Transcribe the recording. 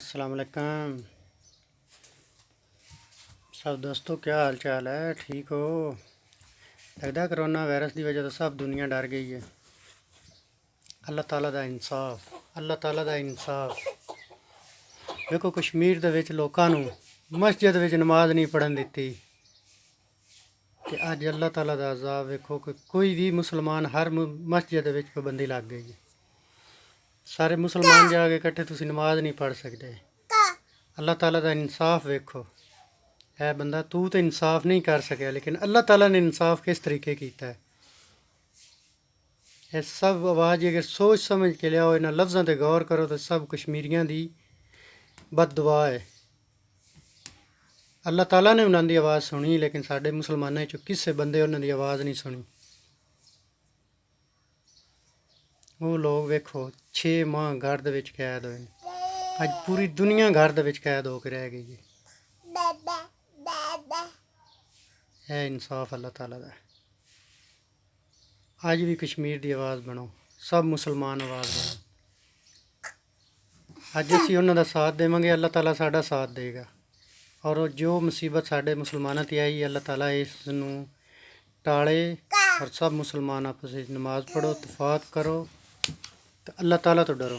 अस्सलाम वालेकुम सब दोस्तों, क्या हाल चाल है? ठीक हो? लगता है कोरोना वायरस की वजह तो सब दुनिया डर गई है। अल्लाह ताला दा इंसाफ, अल्लाह ताला दा इंसाफ। देखो कश्मीर दे विच लोकां नूं मस्जिद विच नमाज नहीं पढ़न दित्ती ते अज अल्लाह ताला दा अज़ाब वेखो कि कोई भी मुसलमान हर मस्जिद विच पाबंदी लग गई है। सारे मुसलमान जाके इकट्ठे तुसीं नमाज नहीं पढ़ सकते। अल्लाह ताला दा इंसाफ वेखो। है बंदा, तू तो इंसाफ नहीं कर सकिया, लेकिन अल्लाह ताला ने इंसाफ किस तरीके किया है। ये सब आवाज़ अगर सोच समझ के लियाओ, इन्हां लफ्ज़ों पर गौर करो तो सब कश्मीरियों की बद दुआ है। अल्लाह ताला ने उन्होंने आवाज़ सुनी, लेकिन साढ़े मुसलमानों चो किसी बंदे उन्होंने आवाज़ नहीं सुनी। वो लोग वेखो 6 माह घर दे विच कैद होए। अज पूरी दुनिया घर दे विच कैद होकर रह गई है। है इंसाफ अल्लाह ताला दा। अज भी कश्मीर की आवाज़ बनो, सब मुसलमान आवाज़ बनो। अज असीं उन्हां दा साथ देवांगे, अल्लाह ताला साडा साथ देगा। और जो मुसीबत साडे मुसलमानों ते आई, अल्लाह ताला इसनूं टाले। और सब मुसलमान आपस में नमाज पढ़ो, इत्तफाक करो तो अल्लाह ताला तो डरो।